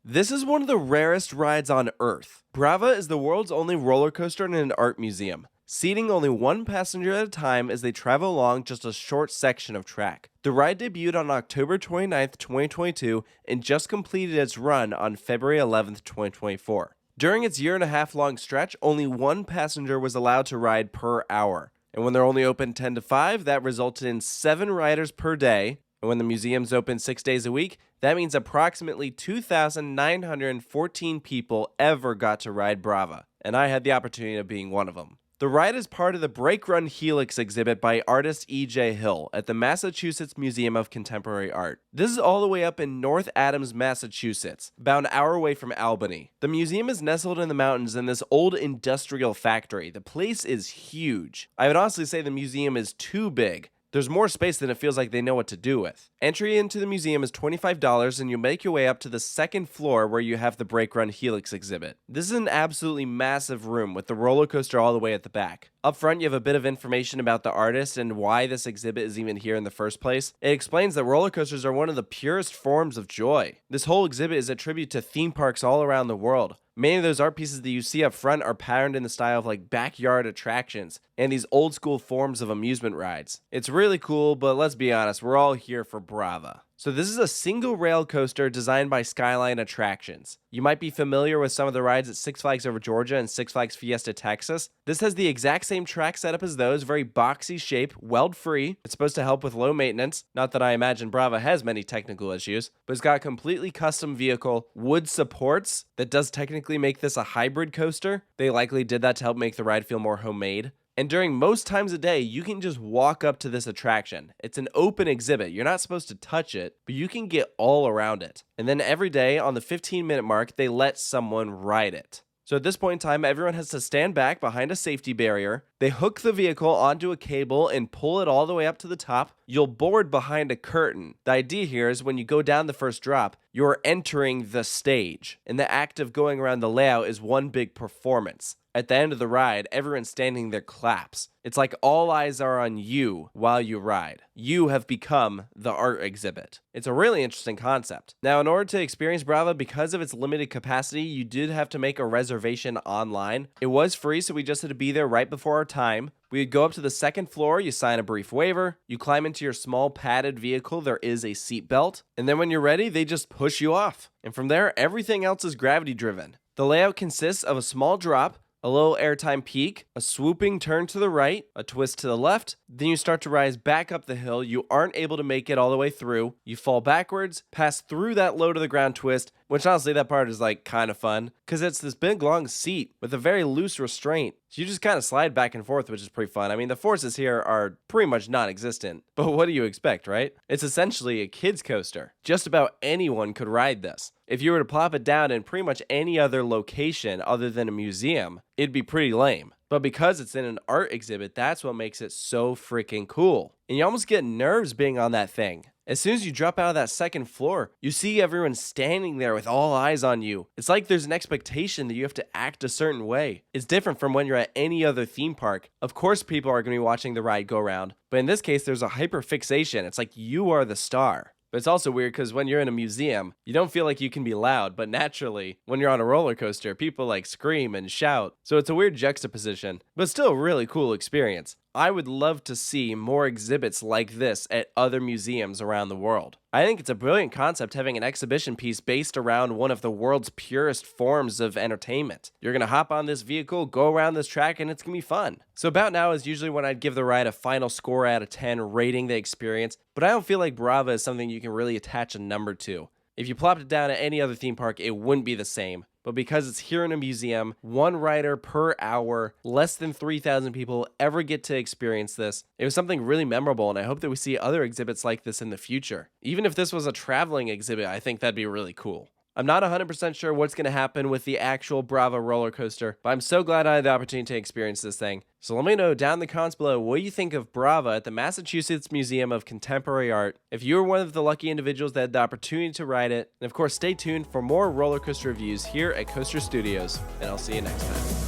This is one of the rarest rides on Earth. Brava is the world's only roller coaster in an art museum, seating only one passenger at a time as they travel along just a short section of track. The ride debuted on October 29th, 2022 and just completed its run on February 11th, 2024. During its year-and-a-half-long stretch, only one passenger was allowed to ride per hour. And when they're only open 10 to 5, that resulted in 7 riders per day. And when the museum's open 6 days a week, that means approximately 2,914 people ever got to ride Brava. And I had the opportunity of being one of them. The ride is part of the Brake Run Helix exhibit by artist E.J. Hill at the Massachusetts Museum of Contemporary Art. This is all the way up in North Adams, Massachusetts, about an hour away from Albany. The museum is nestled in the mountains in this old industrial factory. The place is huge. I would honestly say the museum is too big. There's more space than it feels like they know what to do with. Entry into the museum is $25 and you make your way up to the second floor where you have the Brake Run Helix exhibit. This is an absolutely massive room with the roller coaster all the way at the back. Up front, you have a bit of information about the artist and why this exhibit is even here in the first place. It explains that roller coasters are one of the purest forms of joy. This whole exhibit is a tribute to theme parks all around the world. Many of those art pieces that you see up front are patterned in the style of like backyard attractions and these old school forms of amusement rides. It's really cool, but let's be honest, we're all here for Brava. So this is a single rail coaster designed by Skyline Attractions. You might be familiar with some of the rides at Six Flags Over Georgia and Six Flags Fiesta Texas. This has the exact same track setup as those, very boxy shape, weld-free. It's supposed to help with low maintenance. Not that I imagine Brava has many technical issues, but it's got a completely custom vehicle, wood supports that does technically make this a hybrid coaster. They likely did that to help make the ride feel more homemade. And during most times a day, you can just walk up to this attraction. It's an open exhibit. You're not supposed to touch it, but you can get all around it. And then every day on the 15-minute mark, they let someone ride it. So at this point in time, everyone has to stand back behind a safety barrier. They hook the vehicle onto a cable and pull it all the way up to the top. You'll board behind a curtain. The idea here is when you go down the first drop, you're entering the stage. And the act of going around the layout is one big performance. At the end of the ride, everyone standing there claps. It's like all eyes are on you while you ride. You have become the art exhibit. It's a really interesting concept. Now, in order to experience Brava, because of its limited capacity, you did have to make a reservation online. It was free, so we just had to be there right before our time. We would go up to the second floor, you sign a brief waiver, you climb into your small padded vehicle, there is a seat belt, and then when you're ready, they just push you off. And from there, everything else is gravity driven. The layout consists of a small drop, a little airtime peak, a swooping turn to the right, a twist to the left, then you start to rise back up the hill. You aren't able to make it all the way through. You fall backwards, pass through that low to the ground twist, which honestly that part is like kind of fun because it's this big long seat with a very loose restraint. So you just kind of slide back and forth, which is pretty fun. I mean, the forces here are pretty much non-existent, but what do you expect, right? It's essentially a kid's coaster. Just about anyone could ride this. If you were to plop it down in pretty much any other location other than a museum, it'd be pretty lame. But because it's in an art exhibit, that's what makes it so freaking cool. And you almost get nerves being on that thing. As soon as you drop out of that second floor, you see everyone standing there with all eyes on you. It's like there's an expectation that you have to act a certain way. It's different from when you're at any other theme park. Of course, people are going to be watching the ride go around, but in this case, there's a hyper fixation. It's like you are the star. But it's also weird because when you're in a museum, you don't feel like you can be loud, but naturally, when you're on a roller coaster, people like scream and shout. So it's a weird juxtaposition, but still a really cool experience. I would love to see more exhibits like this at other museums around the world. I think it's a brilliant concept having an exhibition piece based around one of the world's purest forms of entertainment. You're going to hop on this vehicle, go around this track, and it's going to be fun. So about now is usually when I'd give the ride a final score out of 10 rating the experience, but I don't feel like Brava is something you can really attach a number to. If you plopped it down at any other theme park, it wouldn't be the same. But because it's here in a museum, one rider per hour, less than 3,000 people ever get to experience this. It was something really memorable, and I hope that we see other exhibits like this in the future. Even if this was a traveling exhibit, I think that'd be really cool. I'm not 100% sure what's going to happen with the actual Brava roller coaster, but I'm so glad I had the opportunity to experience this thing. So let me know down in the comments below what you think of Brava at the Massachusetts Museum of Contemporary Art. If you were one of the lucky individuals that had the opportunity to ride it, and of course stay tuned for more roller coaster reviews here at Coaster Studios, and I'll see you next time.